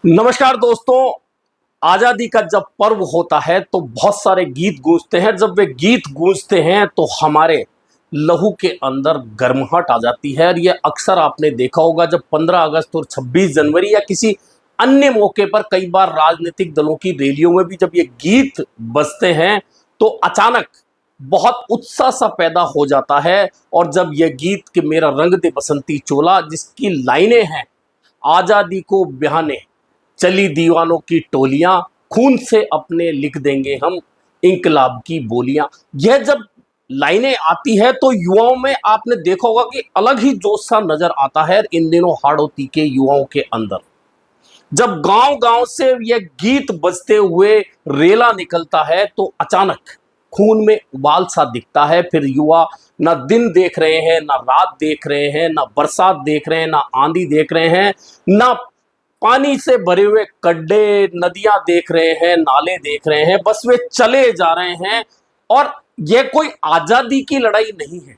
नमस्कार दोस्तों। आजादी का जब पर्व होता है तो बहुत सारे गीत गूंजते हैं। जब वे गीत गूंजते हैं तो हमारे लहू के अंदर गर्माहट आ जाती है। और ये अक्सर आपने देखा होगा जब 15 अगस्त और 26 जनवरी या किसी अन्य मौके पर कई बार राजनीतिक दलों की रैलियों में भी जब ये गीत बजते हैं तो अचानक बहुत उत्साह सा पैदा हो जाता है। और जब यह गीत कि मेरा रंग दे बसंती चोला, जिसकी लाइनें हैं आजादी को ब्याहने चली दीवानों की टोलियां, खून से अपने लिख देंगे हम इंकलाब की बोलियां, यह जब लाइनें आती है तो युवाओं में आपने देखा होगा कि अलग ही जोश सा नजर आता है। इन दिनों हाड़ौती के युवाओं के अंदर जब गांव गांव से यह गीत बजते हुए रेला निकलता है तो अचानक खून में उबाल सा दिखता है। फिर युवा ना दिन देख रहे हैं, ना रात देख रहे हैं, ना बरसात देख रहे हैं, ना आंधी देख रहे हैं, ना पानी से भरे हुए गड्ढे नदियां देख रहे हैं, नाले देख रहे हैं, बस वे चले जा रहे हैं। और यह कोई आजादी की लड़ाई नहीं है।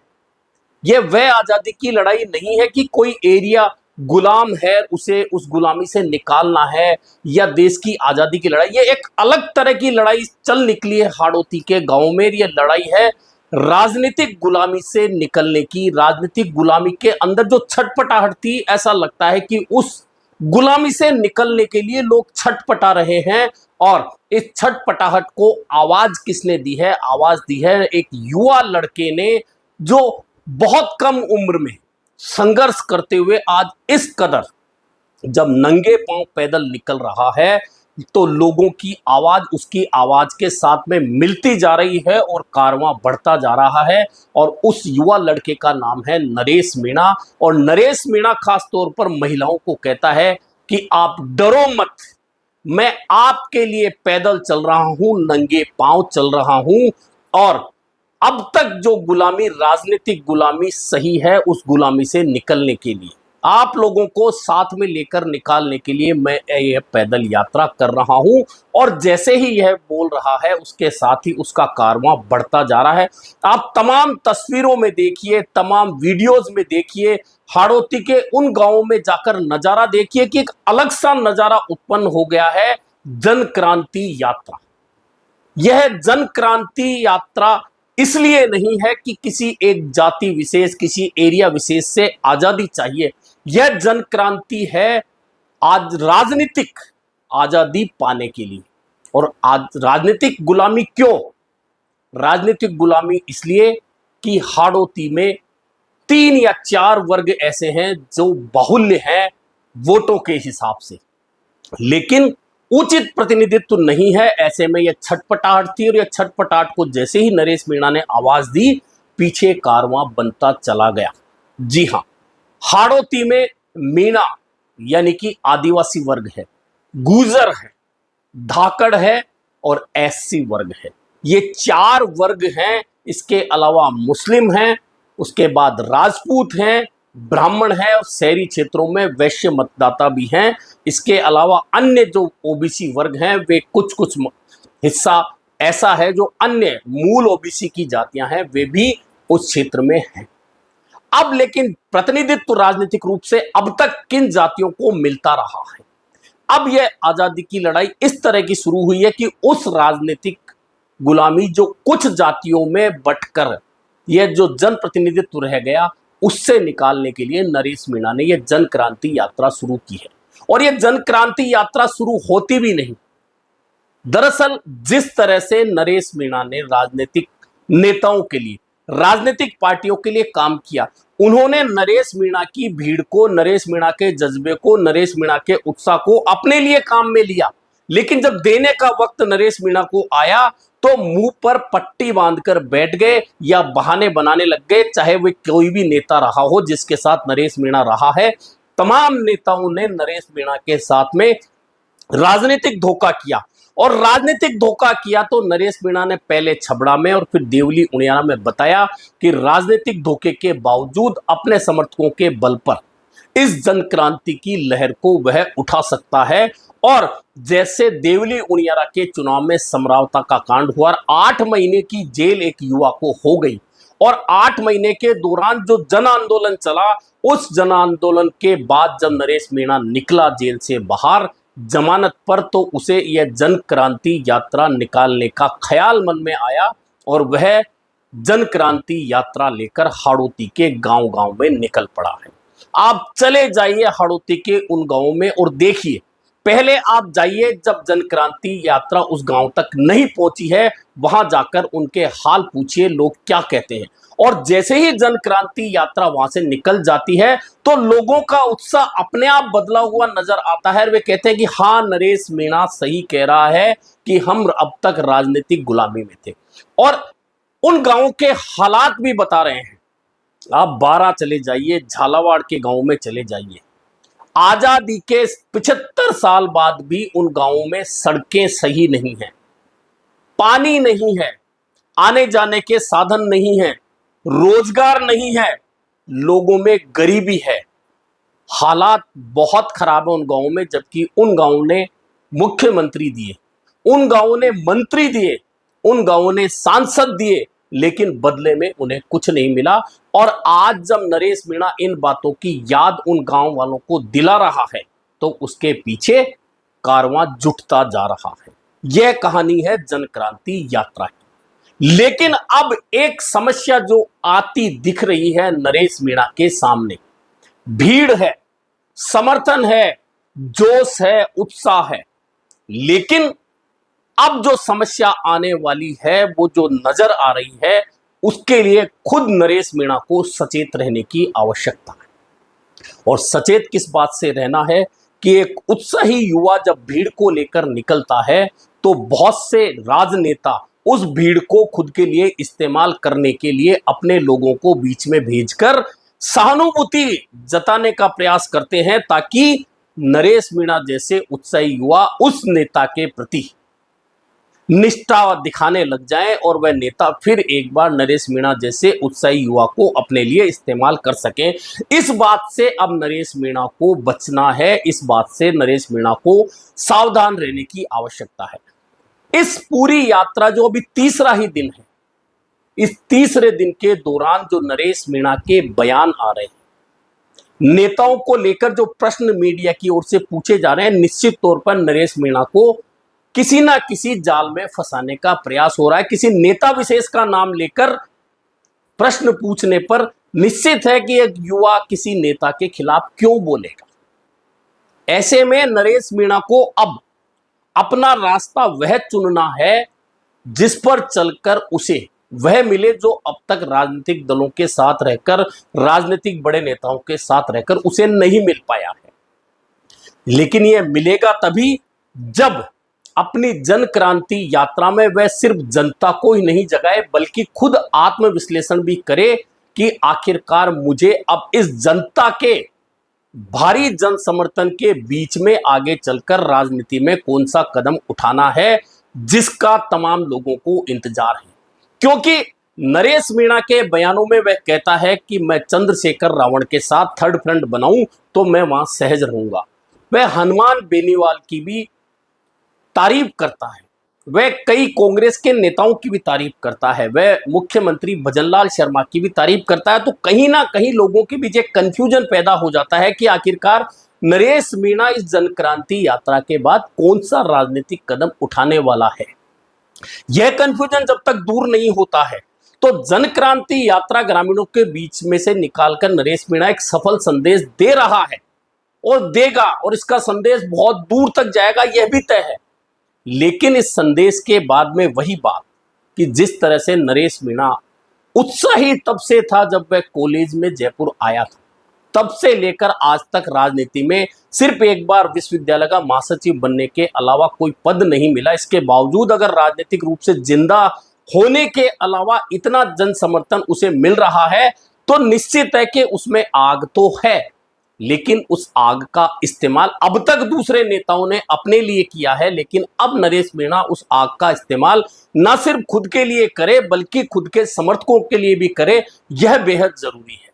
यह वह आजादी की लड़ाई नहीं है कि कोई एरिया गुलाम है, उसे उस गुलामी से निकालना है, या देश की आजादी की लड़ाई। यह एक अलग तरह की लड़ाई चल निकली है हाड़ौती के गांव में। यह लड़ाई है राजनीतिक गुलामी से निकलने की। राजनीतिक गुलामी के अंदर जो छटपटाहट थी, ऐसा लगता है कि उस गुलामी से निकलने के लिए लोग छटपटा रहे हैं। और इस छटपटाहट को आवाज किसने दी है? आवाज दी है एक युवा लड़के ने, जो बहुत कम उम्र में संघर्ष करते हुए आज इस कदर जब नंगे पांव पैदल निकल रहा है तो लोगों की आवाज उसकी आवाज के साथ में मिलती जा रही है और कारवां बढ़ता जा रहा है। और उस युवा लड़के का नाम है नरेश मीणा। और नरेश मीणा खास तौर पर महिलाओं को कहता है कि आप डरो मत, मैं आपके लिए पैदल चल रहा हूं, नंगे पांव चल रहा हूं। और अब तक जो गुलामी, राजनीतिक गुलामी सही है, उस गुलामी से निकलने के लिए, आप लोगों को साथ में लेकर निकालने के लिए मैं यह पैदल यात्रा कर रहा हूं। और जैसे ही यह बोल रहा है उसके साथ ही उसका कारवां बढ़ता जा रहा है। आप तमाम तस्वीरों में देखिए, तमाम वीडियोस में देखिए, हाड़ौती के उन गांवों में जाकर नजारा देखिए कि एक अलग सा नजारा उत्पन्न हो गया है। जन क्रांति यात्रा, यह जन क्रांति यात्रा इसलिए नहीं है कि किसी एक जाति विशेष, किसी एरिया विशेष से आजादी चाहिए। यह जन क्रांति है आज राजनीतिक आजादी पाने के लिए। और आज राजनीतिक गुलामी क्यों? राजनीतिक गुलामी इसलिए कि हाड़ौती में 3 या 4 वर्ग ऐसे हैं जो बाहुल्य हैं वोटों के हिसाब से, लेकिन उचित प्रतिनिधित्व नहीं है। ऐसे में यह छटपटाहट थी और यह छटपटाहट को जैसे ही नरेश मीणा ने आवाज दी, पीछे कारवां बनता चला गया। जी हां, हाड़ौती में मीणा यानी कि आदिवासी वर्ग है, गुर्जर है, धाकड़ है और एससी वर्ग है। ये 4 वर्ग हैं। इसके अलावा मुस्लिम हैं, उसके बाद राजपूत हैं, ब्राह्मण है और शहरी क्षेत्रों में वैश्य मतदाता भी हैं। इसके अलावा अन्य जो ओबीसी वर्ग हैं वे कुछ कुछ हिस्सा ऐसा है जो अन्य मूल ओबीसी की जातियां हैं, वे भी उस क्षेत्र में हैं। अब लेकिन प्रतिनिधित्व राजनीतिक रूप से अब तक किन जातियों को मिलता रहा है? अब यह आजादी की लड़ाई इस तरह की शुरू हुई है कि उस राजनीतिक गुलामी जो कुछ जातियों में बंटकर यह जो जन प्रतिनिधित्व रह गया, उससे निकालने के लिए नरेश मीणा ने यह जन क्रांति यात्रा शुरू की है। और यह जन क्रांति यात्रा शुरू होती भी नहीं। दरअसल जिस तरह से नरेश मीणा ने राजनीतिक नेताओं के लिए, राजनीतिक पार्टियों के लिए काम किया, उन्होंने नरेश मीणा की भीड़ को, नरेश मीणा के जज्बे को, नरेश मीणा के उत्साह को अपने लिए काम में लिया। लेकिन जब देने का वक्त नरेश मीणा को आया तो मुंह पर पट्टी बांधकर बैठ गए या बहाने बनाने लग गए। चाहे वह कोई भी नेता रहा हो जिसके साथ नरेश मीणा रहा है, तमाम नेताओं ने नरेश मीणा के साथ में राजनीतिक धोखा किया। और राजनीतिक धोखा किया तो नरेश मीणा ने पहले छबड़ा में और फिर देवली उनियारा में बताया कि राजनीतिक धोखे के बावजूद अपने समर्थकों के बल पर इस जन क्रांति की लहर को वह उठा सकता है। और जैसे देवली उनियारा के चुनाव में समरावता का कांड हुआ, 8 महीने की जेल एक युवा को हो गई। और 8 महीने के दौरान जो जन आंदोलन चला, उस जन आंदोलन के बाद जब नरेश मीणा निकला जेल से बाहर, जमानत पर, तो उसे यह जन क्रांति यात्रा निकालने का ख्याल मन में आया और वह जन क्रांति यात्रा लेकर हाड़ौती के गांव-गांव में निकल पड़ा है। आप चले जाइए हाड़ौती के उन गांवों में और देखिए, पहले आप जाइए जब जन क्रांति यात्रा उस गांव तक नहीं पहुंची है, वहां जाकर उनके हाल पूछिए लोग क्या कहते हैं। और जैसे ही जन क्रांति यात्रा वहां से निकल जाती है तो लोगों का उत्साह अपने आप बदला हुआ नजर आता है। वे कहते हैं कि हाँ, नरेश मीणा सही कह रहा है कि हम अब तक राजनीतिक गुलामी में थे। और उन गांवों के हालात भी बता रहे हैं। आप बारा चले जाइए, झालावाड़ के गांव में चले जाइए, आजादी के 75 साल बाद भी उन गांवों में सड़कें सही नहीं हैं, पानी नहीं है, आने जाने के साधन नहीं है, रोजगार नहीं है, लोगों में गरीबी है। हालात बहुत खराब है उन गांवों में, जबकि उन गांवों ने मुख्यमंत्री दिए, उन गांवों ने मंत्री दिए, उन गांवों ने सांसद दिए, लेकिन बदले में उन्हें कुछ नहीं मिला। और आज जब नरेश मीणा इन बातों की याद उन गांव वालों को दिला रहा है तो उसके पीछे कारवां जुटता जा रहा है। यह कहानी है जन क्रांति यात्रा की। लेकिन अब एक समस्या जो आती दिख रही है नरेश मीणा के सामने, भीड़ है, समर्थन है, जोश है, उत्साह है, लेकिन अब जो समस्या आने वाली है, वो जो नजर आ रही है, उसके लिए खुद नरेश मीणा को सचेत रहने की आवश्यकता है। और सचेत किस बात से रहना है कि एक उत्साही युवा जब भीड़ को लेकर निकलता है तो बहुत से राजनेता उस भीड़ को खुद के लिए इस्तेमाल करने के लिए अपने लोगों को बीच में भेजकर सहानुभूति जताने का प्रयास करते हैं, ताकि नरेश मीणा जैसे उत्साही युवा उस नेता के प्रति निष्ठा दिखाने लग जाएं और वह नेता फिर एक बार नरेश मीणा जैसे उत्साही युवा को अपने लिए इस्तेमाल कर सकें। इस बात से अब नरेश मीणा को बचना है, इस बात से नरेश मीणा को सावधान रहने की आवश्यकता है। इस पूरी यात्रा जो अभी तीसरा ही दिन है, इस तीसरे दिन के दौरान जो नरेश मीणा के बयान आ रहे हैं, नेताओं को लेकर जो प्रश्न मीडिया की ओर से पूछे जा रहे हैं, निश्चित तौर पर नरेश मीणा को किसी ना किसी जाल में फंसाने का प्रयास हो रहा है। किसी नेता विशेष का नाम लेकर प्रश्न पूछने पर निश्चित है कि एक युवा किसी नेता के खिलाफ क्यों बोलेगा। ऐसे में नरेश मीणा को अब अपना रास्ता वह चुनना है जिस पर चलकर उसे वह मिले जो अब तक राजनीतिक दलों के साथ रहकर, राजनीतिक बड़े नेताओं के साथ रहकर उसे नहीं मिल पाया है। लेकिन यह मिलेगा तभी जब अपनी जन क्रांति यात्रा में वह सिर्फ जनता को ही नहीं जगाए, बल्कि खुद आत्मविश्लेषण भी करे कि आखिरकार मुझे अब इस जनता के भारी जन समर्थन के बीच में आगे चलकर राजनीति में कौन सा कदम उठाना है जिसका तमाम लोगों को इंतजार है। क्योंकि नरेश मीणा के बयानों में वह कहता है कि मैं चंद्रशेखर रावण के साथ थर्ड फ्रंट बनाऊं तो मैं वहां सहज रहूंगा। वह हनुमान बेनीवाल की भी तारीफ करता है, वह कई कांग्रेस के नेताओं की भी तारीफ करता है, वह मुख्यमंत्री भजनलाल शर्मा की भी तारीफ करता है। तो कहीं ना कहीं लोगों के बीच एक कंफ्यूजन पैदा हो जाता है कि आखिरकार नरेश मीणा इस जन क्रांति यात्रा के बाद कौन सा राजनीतिक कदम उठाने वाला है। यह कंफ्यूजन जब तक दूर नहीं होता है तो जन क्रांति यात्रा ग्रामीणों के बीच में से निकालकर नरेश मीणा एक सफल संदेश दे रहा है और देगा, और इसका संदेश बहुत दूर तक जाएगा, यह भी तय है। लेकिन इस संदेश के बाद में वही बात कि जिस तरह से नरेश मीणा उत्साही तब से था जब वह कॉलेज में जयपुर आया था, तब से लेकर आज तक राजनीति में सिर्फ एक बार विश्वविद्यालय का महासचिव बनने के अलावा कोई पद नहीं मिला। इसके बावजूद अगर राजनीतिक रूप से जिंदा होने के अलावा इतना जन समर्थन उसे मिल रहा है तो निश्चित है कि उसमें आग तो है, लेकिन उस आग का इस्तेमाल अब तक दूसरे नेताओं ने अपने लिए किया है। लेकिन अब नरेश मीणा उस आग का इस्तेमाल न सिर्फ खुद के लिए करे बल्कि खुद के समर्थकों के लिए भी करे, यह बेहद जरूरी है।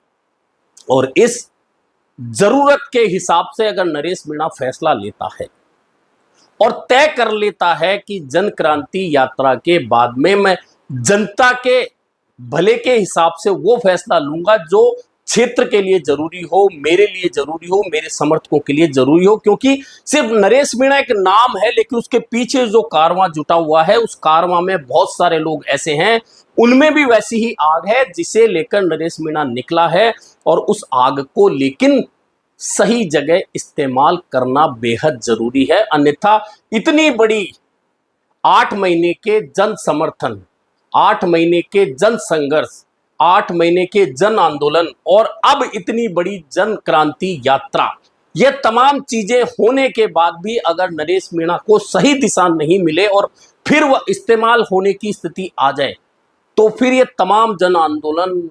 और इस जरूरत के हिसाब से अगर नरेश मीणा फैसला लेता है और तय कर लेता है कि जन क्रांति यात्रा के बाद में मैं जनता के भले के हिसाब से वो फैसला लूंगा जो क्षेत्र के लिए जरूरी हो, मेरे लिए जरूरी हो, मेरे समर्थकों के लिए जरूरी हो, क्योंकि सिर्फ नरेश मीणा एक नाम है, लेकिन उसके पीछे जो कारवां जुटा हुआ है, उस कारवां में बहुत सारे लोग ऐसे हैं, उनमें भी वैसी ही आग है जिसे लेकर नरेश मीणा निकला है। और उस आग को लेकिन सही जगह इस्तेमाल करना बेहद जरूरी है, अन्यथा इतनी बड़ी 8 महीने के जन समर्थन, 8 महीने के जन संघर्ष, 8 महीने के जन आंदोलन और अब इतनी बड़ी जन क्रांति यात्रा, ये तमाम चीजें होने के बाद भी अगर नरेश मीणा को सही दिशा नहीं मिले और फिर वह इस्तेमाल होने की स्थिति आ जाए, तो फिर ये तमाम जन आंदोलन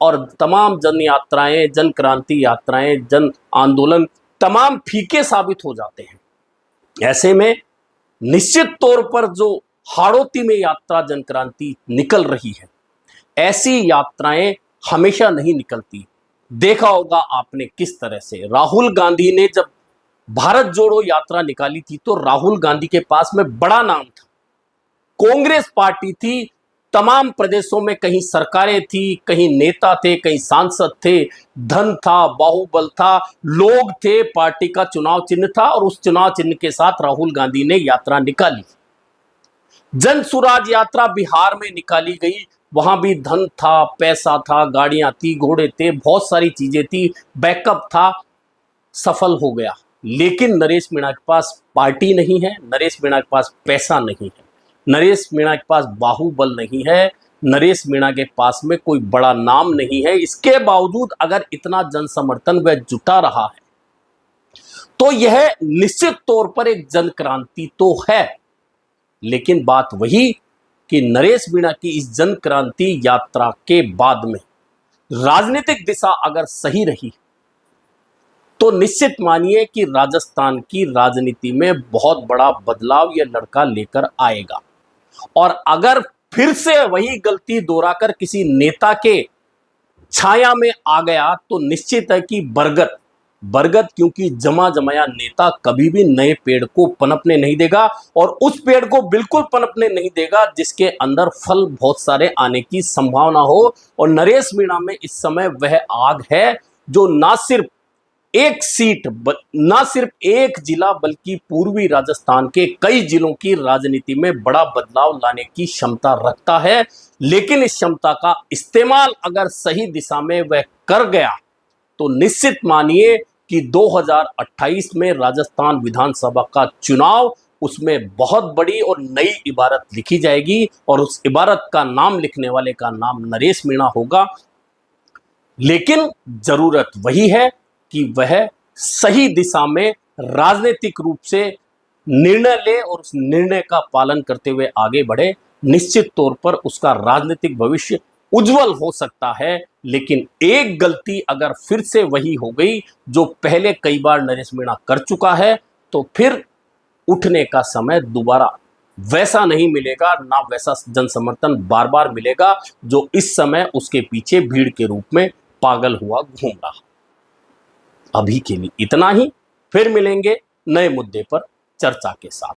और तमाम जन यात्राएं, जन क्रांति यात्राएं, जन आंदोलन तमाम फीके साबित हो जाते हैं। ऐसे में निश्चित तौर पर जो हाड़ौती में यात्रा जन क्रांति निकल रही है, ऐसी यात्राएं हमेशा नहीं निकलती। देखा होगा आपने किस तरह से राहुल गांधी ने जब भारत जोड़ो यात्रा निकाली थी, तो राहुल गांधी के पास में बड़ा नाम था, कांग्रेस पार्टी थी, तमाम प्रदेशों में कहीं सरकारें थी, कहीं नेता थे, कहीं सांसद थे, धन था, बाहुबल था, लोग थे, पार्टी का चुनाव चिन्ह था, और उस चुनाव चिन्ह के साथ राहुल गांधी ने यात्रा निकाली। जन सुराज यात्रा बिहार में निकाली गई, वहां भी धन था, पैसा था, गाड़ियां थी, घोड़े थे, बहुत सारी चीजें थी, बैकअप था, सफल हो गया। लेकिन नरेश मीणा के पास पार्टी नहीं है, नरेश मीणा के पास पैसा नहीं है, नरेश मीणा के पास बाहुबल नहीं है, नरेश मीणा के पास में कोई बड़ा नाम नहीं है। इसके बावजूद अगर इतना जन समर्थन वह जुटा रहा है, तो यह निश्चित तौर पर एक जन क्रांति तो है। लेकिन बात वही कि नरेश मीणा की इस जन क्रांति यात्रा के बाद में राजनीतिक दिशा अगर सही रही, तो निश्चित मानिए कि राजस्थान की राजनीति में बहुत बड़ा बदलाव यह लड़का लेकर आएगा। और अगर फिर से वही गलती दोहराकर किसी नेता के छाया में आ गया, तो निश्चित है कि बरगद क्योंकि जमा जमाया नेता कभी भी नए पेड़ को पनपने नहीं देगा, और उस पेड़ को बिल्कुल पनपने नहीं देगा जिसके अंदर फल बहुत सारे आने की संभावना हो। और नरेश मीणा में इस समय वह आग है जो ना सिर्फ एक सीट, ना सिर्फ एक जिला, बल्कि पूर्वी राजस्थान के कई जिलों की राजनीति में बड़ा बदलाव लाने की क्षमता रखता है। लेकिन इस क्षमता का इस्तेमाल अगर सही दिशा में वह कर गया, तो निश्चित मानिए कि 2028 में राजस्थान विधानसभा का चुनाव, उसमें बहुत बड़ी और नई इबारत लिखी जाएगी, और उस इबारत का नाम लिखने वाले का नाम नरेश मीणा होगा। लेकिन जरूरत वही है कि वह सही दिशा में राजनीतिक रूप से निर्णय ले और उस निर्णय का पालन करते हुए आगे बढ़े। निश्चित तौर पर उसका राजनीतिक भविष्य उज्जवल हो सकता है। लेकिन एक गलती अगर फिर से वही हो गई जो पहले कई बार नरेश मीणा कर चुका है, तो फिर उठने का समय दोबारा वैसा नहीं मिलेगा, ना वैसा जन समर्थन बार बार मिलेगा जो इस समय उसके पीछे भीड़ के रूप में पागल हुआ घूम रहा। अभी के लिए इतना ही, फिर मिलेंगे नए मुद्दे पर चर्चा के साथ।